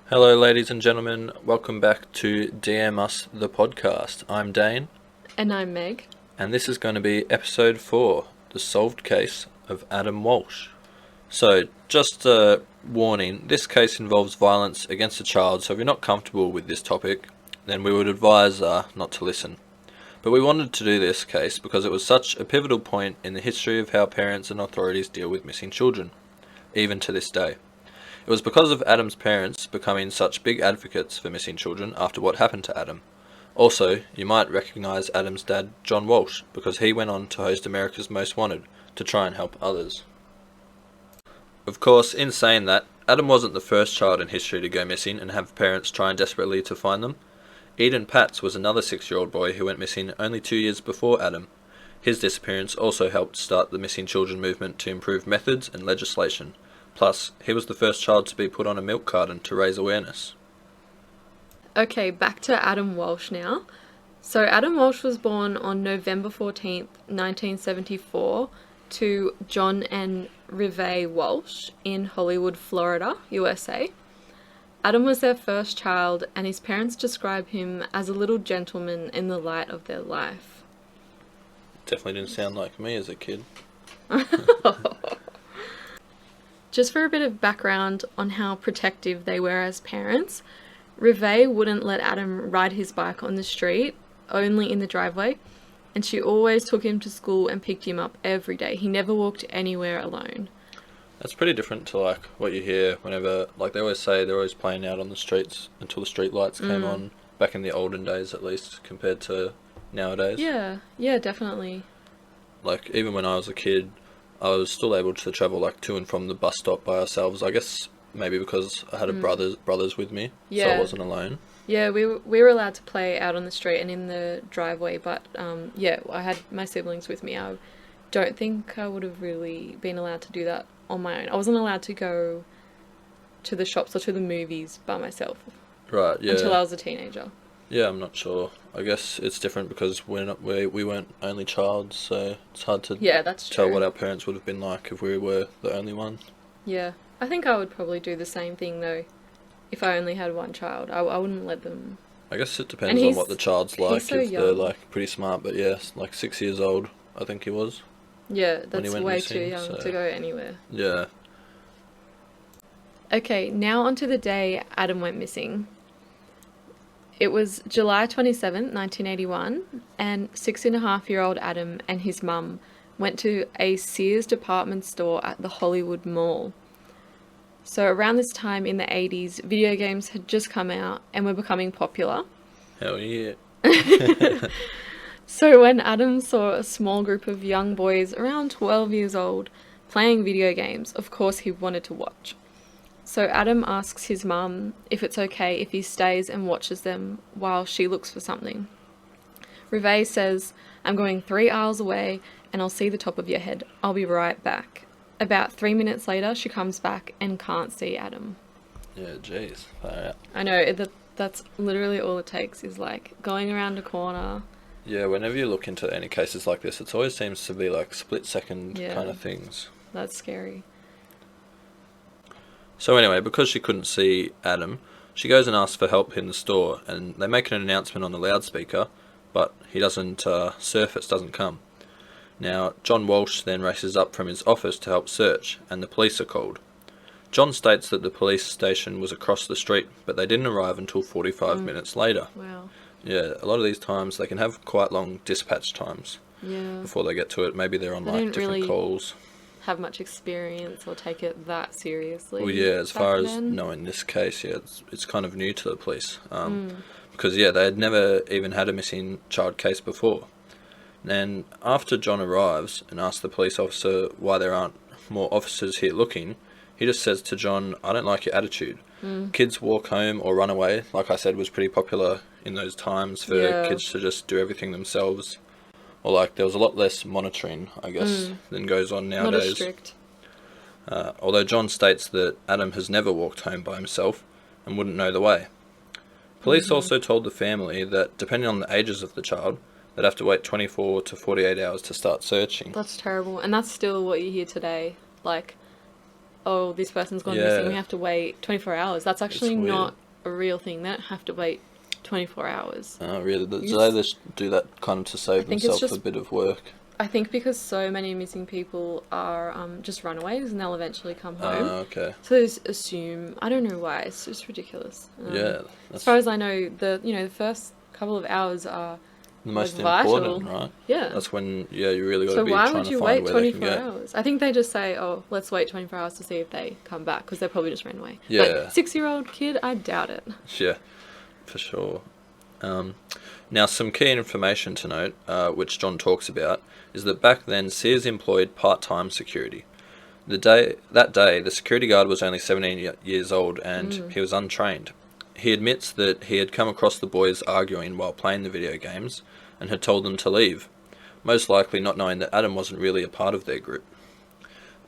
Hello, ladies and gentlemen. Welcome back to DM Us, the podcast. I'm Dane, And I'm Meg. and this is going to be episode 4, The Solved Case of Adam Walsh. So, just a warning, this case involves violence against a child, so if you're not comfortable with this topic, then we would advise not to listen. But we wanted to do this case because it was such a pivotal point in the history of how parents and authorities deal with missing children, even to this day. It was because of Adam's parents becoming such big advocates for missing children after what happened to Adam. Also, you might recognise Adam's dad, John Walsh, because he went on to host America's Most Wanted to try and help others. Of course, in saying that, Adam wasn't the first child in history to go missing and have parents trying desperately to find them. Eden Patz was another 6-year-old boy who went missing only 2 years before Adam. His disappearance also helped start the missing children movement to improve methods and legislation. Plus, he was the first child to be put on a milk carton to raise awareness. Okay, back to Adam Walsh now. So Adam Walsh was born on November 14th, 1974 to John and Rive Walsh in Hollywood, Florida, USA. Adam was their first child, and his parents describe him as a little gentleman in the light of their life. Definitely didn't sound like me as a kid. Just for a bit of background on how protective they were as parents, Rive wouldn't let Adam ride his bike on the street, only in the driveway, and she always took him to school and picked him up every day. He never walked anywhere alone. That's pretty different to like what you hear whenever, like they always say they're always playing out on the streets until the street lights came on, back in the olden days at least, compared to nowadays. Yeah, definitely. Like even when I was a kid, I was still able to travel like to and from the bus stop by ourselves. I guess maybe because I had brothers with me, so I wasn't alone. Yeah, we were allowed to play out on the street and in the driveway, but I had my siblings with me. I don't think I would have really been allowed to do that on my own. I wasn't allowed to go to the shops or to the movies by myself. Right, yeah. Until I was a teenager. Yeah, I'm not sure. I guess it's different because we weren't only child, so it's hard to that's tell true. what our parents would have been like if we were the only one. Yeah, I think I would probably do the same thing though, if I only had one child. I wouldn't let them. I guess it depends on what the child's like. So if young. they're like pretty smart, but yeah, like 6 years old, I think he was. Yeah, when he that's went way missing, too young to go anywhere. Yeah. Okay, now onto the day Adam went missing. It was July 27th, 1981, and 6.5-year-old Adam and his mum went to a Sears department store at the Hollywood Mall. So around this time in the 80s, video games had just come out and were becoming popular. Hell yeah. So when Adam saw a small group of young boys around 12 years old playing video games, of course he wanted to watch. So Adam asks his mum if it's okay if he stays and watches them while she looks for something. Rive says, "I'm going 3 aisles away and I'll see the top of your head. I'll be right back." About 3 minutes later, she comes back and can't see Adam. Yeah, jeez. Yeah. I know, that's literally all it takes is like going around a corner. Yeah, whenever you look into any cases like this, it always seems to be like split-second kind of things. That's scary. So anyway, because she couldn't see Adam, she goes and asks for help in the store, and they make an announcement on the loudspeaker, but he doesn't surface, doesn't come. Now, John Walsh then races up from his office to help search, and the police are called. John states that the police station was across the street, but they didn't arrive until 45 minutes later. Wow. Yeah, a lot of these times they can have quite long dispatch times before they get to it. Maybe they're on like different calls. Have much experience or take it that seriously. Well, yeah, as far as then. knowing this case, yeah, it's kind of new to the police. Because, yeah, they had never even had a missing child case before. And after John arrives and asks the police officer why there aren't more officers here looking, he just says to John, "I don't like your attitude." Kids walk home or run away, like I said, was pretty popular in those times for kids to just do everything themselves. Or like there was a lot less monitoring, I guess, than goes on nowadays. Not as strict. Although John states that Adam has never walked home by himself and wouldn't know the way. Police also told the family that depending on the ages of the child, they'd have to wait 24 to 48 hours to start searching. That's terrible. And that's still what you hear today. Like, oh, this person's gone Yeah. missing, we have to wait 24 hours. That's actually weird. not a real thing. They don't have to wait 24 hours. Oh, really? Do You they s- just do that kind of to save think it's themselves a just- bit of work? I think because so many missing people are just runaways and they'll eventually come home. Okay. So they just assume, I don't know why, it's just ridiculous. Yeah. As That's far as I know, the first couple of hours are the most vital. important, right? Yeah. That's when, you really got to So be why trying would to you find wait where they can 24 get. hours? I think they just say, oh, let's wait 24 hours to see if they come back, because they probably just ran away. Yeah. But 6-year-old kid, I doubt it. Yeah, for sure. Now, some key information to note, which John talks about, is that back then Sears employed part-time security. That day, the security guard was only 17 years old and he was untrained. He admits that he had come across the boys arguing while playing the video games and had told them to leave, most likely not knowing that Adam wasn't really a part of their group.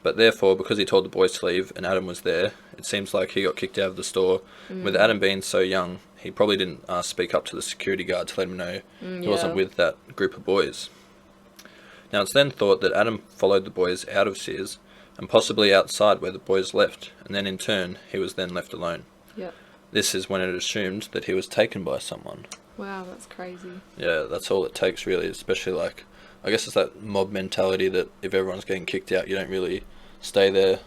But therefore, because he told the boys to leave and Adam was there, it seems like he got kicked out of the store. With Adam being so young, he probably didn't speak up to the security guard to let him know he wasn't with that group of boys. Now, it's then thought that Adam followed the boys out of Sears and possibly outside where the boys left, and then in turn, he was then left alone. Yep. This is when it assumed that he was taken by someone. Wow, that's crazy. Yeah, that's all it takes, really, especially, like, I guess it's that mob mentality that if everyone's getting kicked out, you don't really stay there.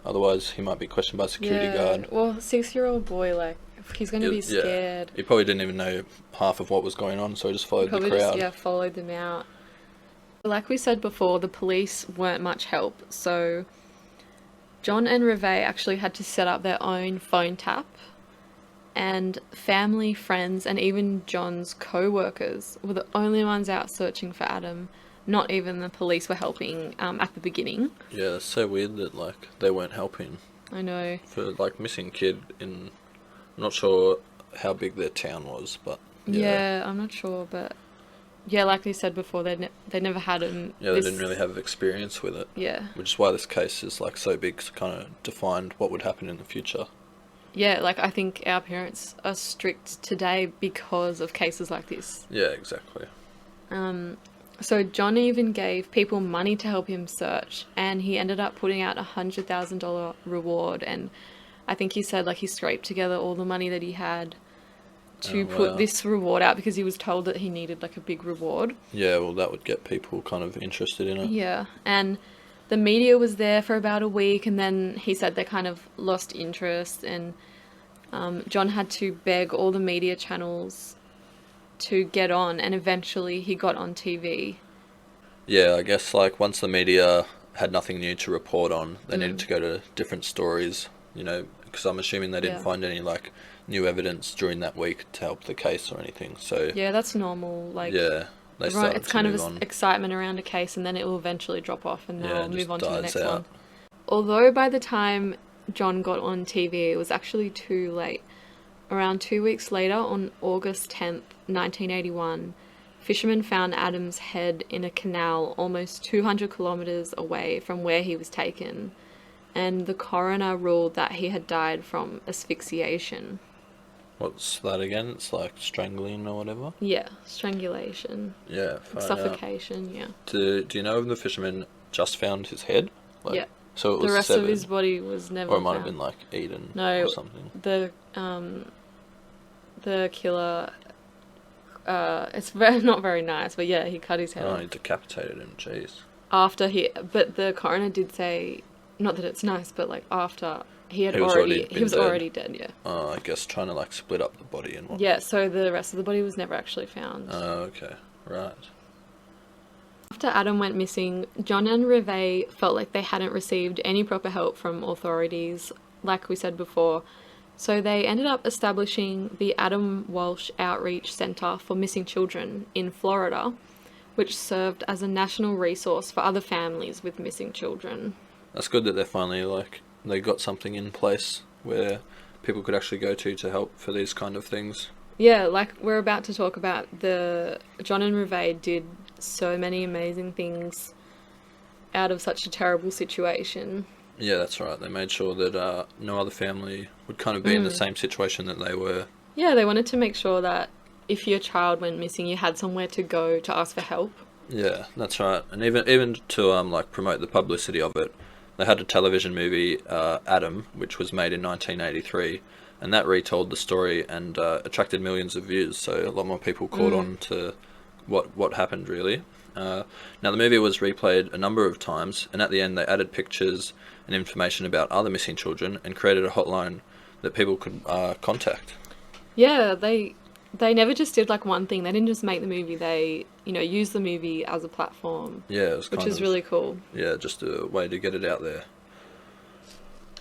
Otherwise, he might be questioned by a security guard. Well, 6-year-old boy, like, he's going to be Yeah. scared. He probably didn't even know half of what was going on, so he just followed the Probably crowd. just, followed them out. Like we said before, the police weren't much help, so John and Reve actually had to set up their own phone tap, and family, friends, and even John's co-workers were the only ones out searching for Adam. Not even the police were helping at the beginning. Yeah, it's so weird that, like, they weren't helping. I know. For, like, missing kid in... I'm not sure how big their town was, but... Yeah, I'm not sure, but... Yeah, like we said before, they never had him. Yeah, they didn't really have experience with it. Yeah. Which is why this case is, like, so big, to kind of define what would happen in the future. Yeah, like, I think our parents are strict today because of cases like this. Yeah, exactly. So John even gave people money to help him search, and he ended up putting out $100,000 reward, and I think he said, like, he scraped together all the money that he had to put this reward out because he was told that he needed, like, a big reward. Yeah, well, that would get people kind of interested in it. Yeah, and the media was there for about a week, and then he said they kind of lost interest, and John had to beg all the media channels to get on, and eventually he got on TV. Yeah, I guess, like, once the media had nothing new to report on, they needed to go to different stories, because I'm assuming they didn't find any, like, new evidence during that week to help the case or anything, so... Yeah, that's normal, like... Yeah, they started it's to kind of move on. excitement around a case, and then it will eventually drop off, and they'll move on to the next out. one. Although by the time John got on TV, it was actually too late. Around 2 weeks later, on August 10th, 1981, fishermen found Adam's head in a canal almost 200 kilometers away from where he was taken, and the coroner ruled that he had died from asphyxiation. What's that again? It's like strangling or whatever? Yeah, strangulation. Yeah, far out. Suffocation, yeah. Do you know if the fisherman just found his head? Like, Yeah. So it was The rest severed, of his body was never or it might found. have been like eaten No, or something. The killer, it's not very nice, but yeah, he cut his head Oh, off. he decapitated him, jeez. But the coroner did say, not that it's nice, but like after he He was already he was dead. already dead, yeah. I guess trying to like split up the body and what. Yeah, so the rest of the body was never actually found. Oh, okay, right. After Adam went missing, John and Reve felt like they hadn't received any proper help from authorities, like we said before. So they ended up establishing the Adam Walsh Outreach Center for Missing Children in Florida, which served as a national resource for other families with missing children. That's good that they're finally they got something in place where people could actually go to help for these kind of things. Yeah, like we're about to talk about, John and Reve did so many amazing things out of such a terrible situation. Yeah, that's right. They made sure that no other family would kind of be in the same situation that they were. Yeah, they wanted to make sure that if your child went missing, you had somewhere to go to ask for help. Yeah, that's right. And even to promote the publicity of it, they had a television movie, Adam, which was made in 1983, and that retold the story and attracted millions of views. So a lot more people caught on to what happened really. Now the movie was replayed a number of times, and at the end they added pictures and information about other missing children and created a hotline that people could contact. Yeah, they never just did like one thing. They didn't just make the movie. They, used the movie as a platform. Yeah, it was which is really cool. Yeah, just a way to get it out there.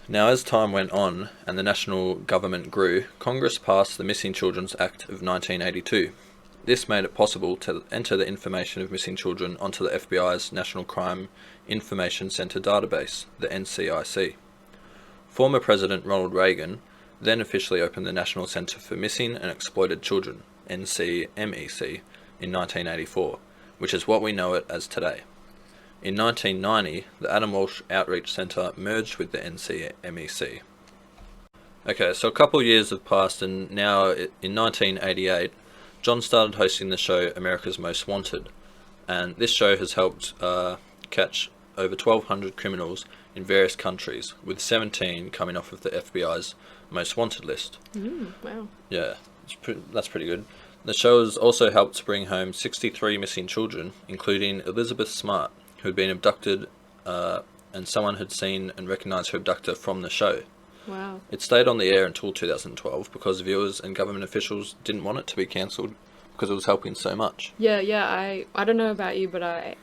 Now, as time went on and the national government grew, Congress passed the Missing Children's Act of 1982. This made it possible to enter the information of missing children onto the FBI's National Crime Information Center database, the NCIC. Former President Ronald Reagan then officially opened the National Center for Missing and Exploited Children, NCMEC, in 1984, which is what we know it as today. In 1990, the Adam Walsh Outreach Center merged with the NCMEC. Okay, so a couple of years have passed, and now in 1988, John started hosting the show America's Most Wanted, and this show has helped catch over 1,200 criminals in various countries, with 17 coming off of the FBI's Most Wanted list. Wow. Yeah, that's pretty good. The show has also helped bring home 63 missing children, including Elizabeth Smart, who had been abducted, and someone had seen and recognised her abductor from the show. Wow. It stayed on the air until 2012 because viewers and government officials didn't want it to be cancelled because it was helping so much. Yeah, I don't know about you, but I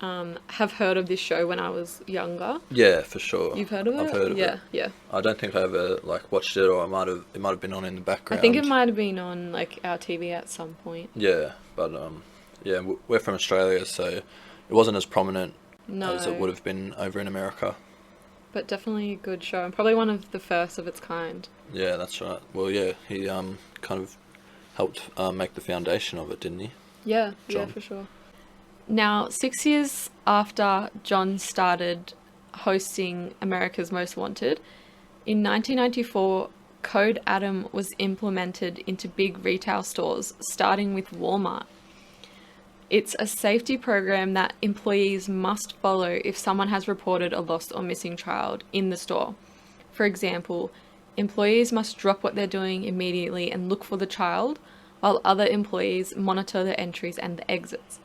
have heard of this show when I was younger. Yeah, for sure. You've heard of it? I've heard of it. Yeah. I don't think I ever watched it, or it might have been on in the background. I think it might have been on our TV at some point. Yeah, but yeah, we're from Australia, so it wasn't as prominent as it would have been over in America. But definitely a good show, and probably one of the first of its kind. Yeah, that's right. Well, yeah, he kind of helped make the foundation of it, didn't he? Yeah, John? Yeah, for sure. Now, 6 years after John started hosting America's Most Wanted, in 1994, Code Adam was implemented into big retail stores, starting with Walmart. It's a safety program that employees must follow if someone has reported a lost or missing child in the store. For example, employees must drop what they're doing immediately and look for the child, while other employees monitor the entries and the exits.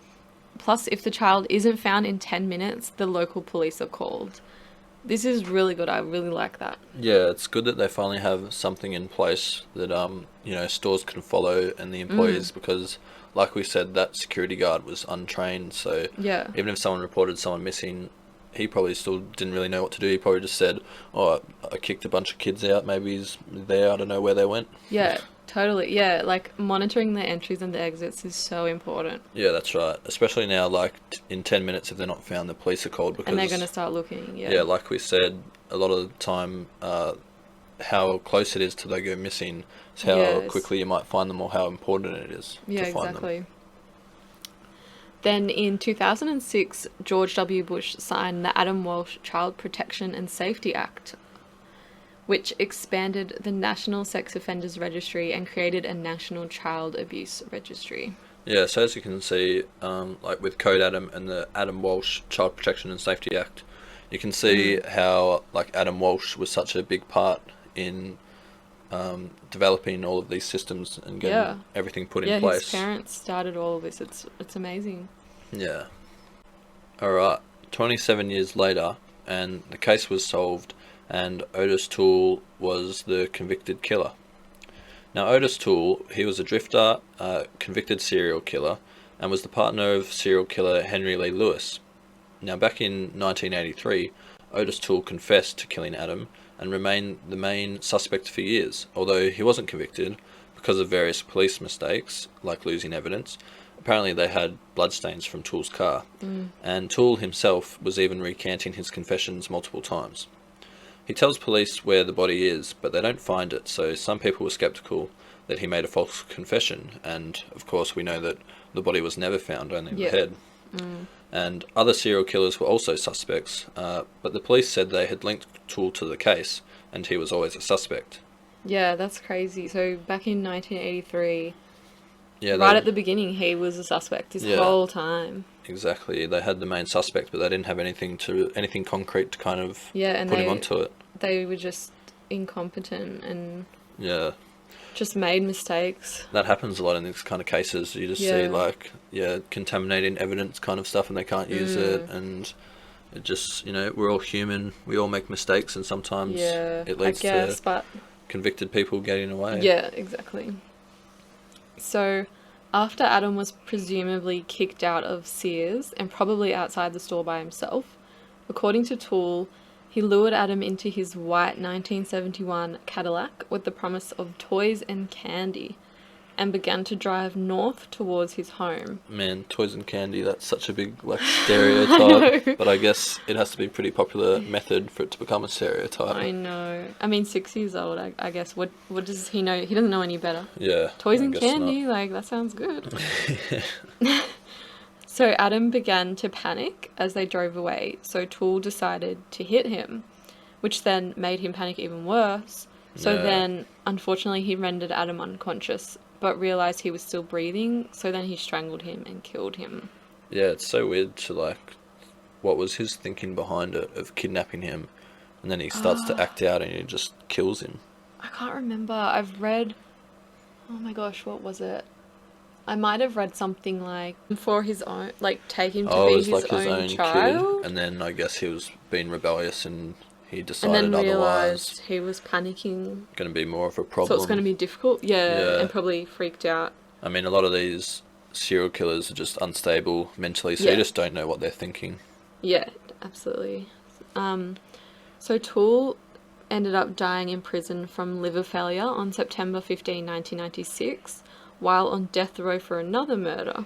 Plus, if the child isn't found in 10 minutes, the local police are called. This is really good. I really like that. Yeah, it's good that they finally have something in place that stores can follow, and the employees, because like we said, that security guard was untrained, so Yeah. even if someone reported someone missing, he probably still didn't really know what to do. He probably just said, "Oh, I kicked a bunch of kids out, maybe he's there, I don't know where they went." Yeah, totally. Yeah, like monitoring the entries and the exits is so important. Yeah, that's right. Especially now, like in 10 minutes, if they're not found, the police are called, because And they're going to start looking, yeah. yeah, like we said, a lot of the time, how close it is till they go missing is how Yes. quickly you might find them, or how important it is Yeah, to find exactly. them. Then in 2006, George W. Bush signed the Adam Walsh Child Protection and Safety Act, which expanded the National Sex Offenders Registry and created a National Child Abuse Registry. Yeah, so as you can see, like with Code Adam and the Adam Walsh Child Protection and Safety Act, you can see how like Adam Walsh was such a big part in developing all of these systems and getting everything put in place. His parents started all of this. It's amazing. Yeah. Alright, 27 years later, and the case was solved, and Otis Tool was the convicted killer. Now, Otis Tool, he was a drifter, convicted serial killer, and was the partner of serial killer Henry Lee Lewis. Now, back in 1983, Otis Tool confessed to killing Adam and remained the main suspect for years, although he wasn't convicted because of various police mistakes, like losing evidence. Apparently they had bloodstains from Tool's car, and Tool himself was even recanting his confessions multiple times. He tells police where the body is, but they don't find it, so some people were skeptical that he made a false confession, and of course we know that the body was never found, only the head. And other serial killers were also suspects, but the police said they had linked Tool to the case, and he was always a suspect. Yeah, that's crazy. So back in 1983, Yeah, right at the beginning, he was a suspect this whole time. exactly. They had the main suspect, but they didn't have anything concrete to kind of Yeah, and put him onto it. they were just incompetent and Yeah, just made mistakes. that happens a lot in these kind of cases. You just see Yeah. contaminating evidence kind of stuff, and they can't use it, and it just we're all human. We all make mistakes, and sometimes Yeah, it I leads guess, to but convicted people getting away. yeah, exactly. So, after Adam was presumably kicked out of Sears and probably outside the store by himself, according to Tool, he lured Adam into his white 1971 Cadillac with the promise of toys and candy and began to drive north towards his home. Man, toys and candy, that's such a big I stereotype. know. But I guess it has to be a pretty popular method for it to become a stereotype. I know. I mean, 6 years old, I guess. What does he know? He doesn't know any better. Yeah. Toys I and guess candy, like, that sounds good. So Adam began to panic as they drove away, so Tool decided to hit him, which then made him panic even worse. So Yeah. then, unfortunately, he rendered Adam unconscious, but realized he was still breathing, so then he strangled him and killed him. Yeah, it's so weird to what was his thinking behind it of kidnapping him, and then he starts to act out and he just kills him. I can't remember. I've read... Oh my gosh, what was it? I might have read something like, for his own, like, take him to Oh, be it was his like his own own child. kid, and then I guess he was being rebellious and he And decided then otherwise. realised he was panicking, Going to be more of a so problem. it's going to be difficult. Yeah, Yeah. and probably freaked out. I mean, a lot of these serial killers are just unstable mentally, so Yeah. you just don't know what they're thinking. Yeah, absolutely. So Toole ended up dying in prison from liver failure on September 15, 1996, while on death row for another murder.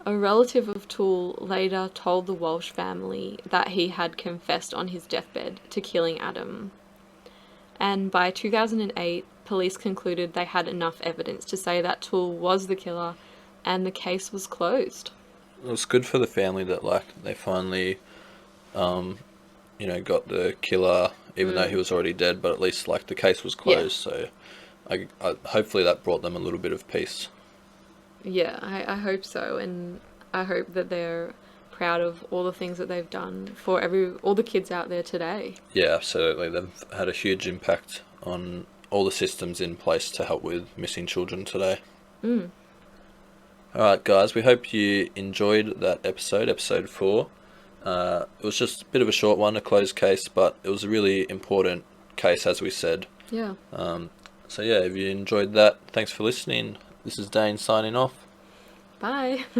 A relative of Toole later told the Walsh family that he had confessed on his deathbed to killing Adam. And by 2008, police concluded they had enough evidence to say that Toole was the killer, and the case was closed. It was good for the family that they finally, got the killer, even though he was already dead. But at least the case was closed. So, I hopefully that brought them a little bit of peace. Yeah, I hope so, and I hope that they're proud of all the things that they've done for all the kids out there today. Yeah, absolutely. They've had a huge impact on all the systems in place to help with missing children today. Alright guys, we hope you enjoyed that episode 4. It was just a bit of a short one, a closed case, but it was a really important case, as we said. Yeah. So yeah, if you enjoyed that, thanks for listening. This is Dane signing off. Bye.